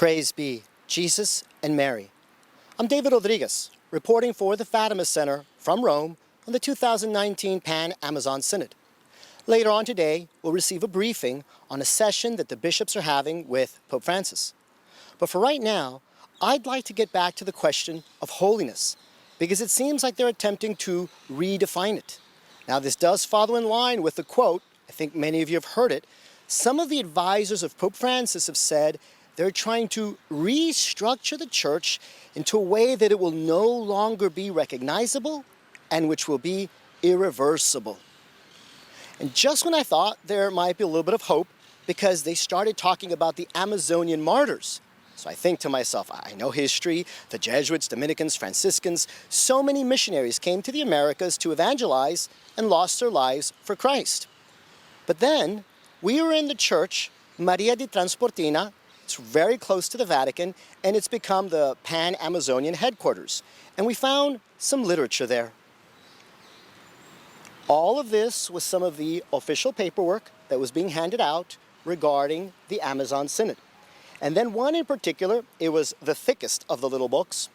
Praise be Jesus and Mary. I'm David Rodriguez, reporting for the Fatima Center from Rome on the 2019 Pan-Amazon Synod. Later on today, we'll receive a briefing on a session that the bishops are having with Pope Francis. But for right now, I'd like to get back to the question of holiness, because it seems like they're attempting to redefine it. Now, this does follow in line with the quote, I think many of you have heard it. Some of the advisors of Pope Francis have said they're trying to restructure the church into a way that it will no longer be recognizable and which will be irreversible. And just when I thought there might be a little bit of hope, because they started talking about the Amazonian martyrs. So I think to myself, I know history, the Jesuits, Dominicans, Franciscans, so many missionaries came to the Americas to evangelize and lost their lives for Christ. But then we were in the church, Maria di Transportina. It's very close to the Vatican, and it's become the Pan-Amazonian headquarters. And we found some literature there. All of this was some of the official paperwork that was being handed out regarding the Amazon Synod. And then one in particular, it was the thickest of the little books,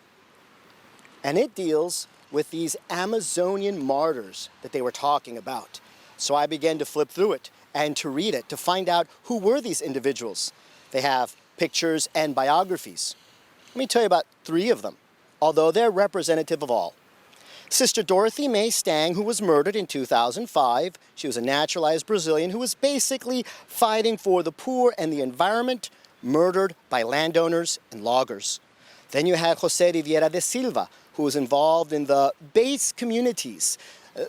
and it deals with these Amazonian martyrs that they were talking about. So I began to flip through it and to read it to find out who were these individuals. They have pictures and biographies. Let me tell you about 3 of them, although they're representative of all. Sister Dorothy May Stang, who was murdered in 2005. She was a naturalized Brazilian who was basically fighting for the poor and the environment, murdered by landowners and loggers. Then you had José Riviera de Silva, who was involved in the base communities.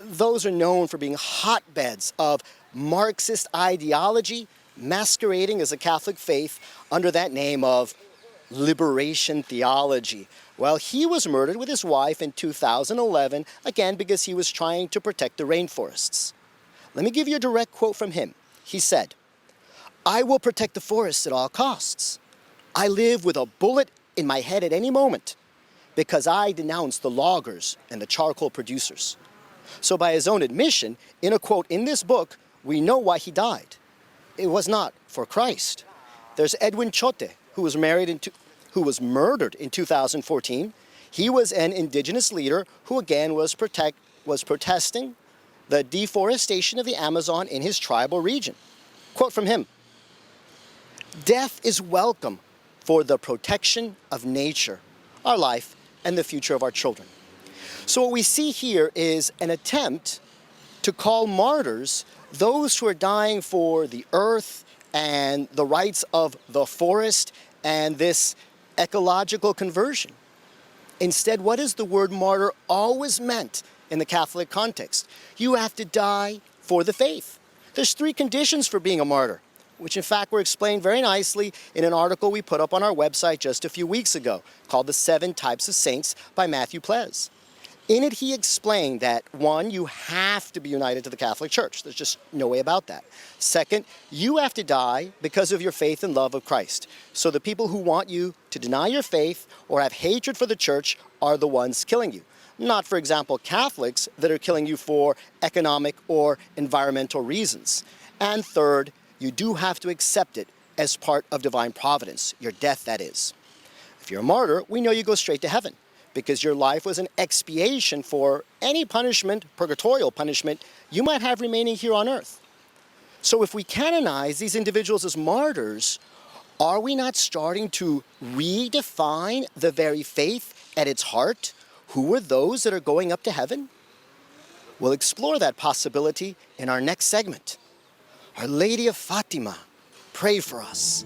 Those are known for being hotbeds of Marxist ideology, masquerading as a Catholic faith under that name of liberation theology. Well, he was murdered with his wife in 2011, again because he was trying to protect the rainforests. Let me give you a direct quote from him. He said, "I will protect the forests at all costs. I live with a bullet in my head at any moment because I denounce the loggers and the charcoal producers." So by his own admission, in a quote in this book, we know why he died. It was not for Christ. There's Edwin Chote, who was murdered in 2014. He was an indigenous leader who again was protesting the deforestation of the Amazon in his tribal region. Quote from him, "Death is welcome for the protection of nature, our life, and the future of our children." So what we see here is an attempt to call martyrs those who are dying for the earth and the rights of the forest and this ecological conversion. Instead, what is the word martyr always meant in the Catholic context? You have to die for the faith. There's 3 conditions for being a martyr, which in fact were explained very nicely in an article we put up on our website just a few weeks ago called The 7 Types of Saints by Matthew Plez. In it, he explained that 1, you have to be united to the Catholic Church. There's just no way about that. 2nd, you have to die because of your faith and love of Christ. So the people who want you to deny your faith or have hatred for the Church are the ones killing you. Not, for example, Catholics that are killing you for economic or environmental reasons. And 3rd, you do have to accept it as part of divine providence, your death, that is. If you're a martyr, we know you go straight to heaven, because your life was an expiation for any punishment, purgatorial punishment, you might have remaining here on earth. So if we canonize these individuals as martyrs, are we not starting to redefine the very faith at its heart? Who are those that are going up to heaven? We'll explore that possibility in our next segment. Our Lady of Fatima, pray for us.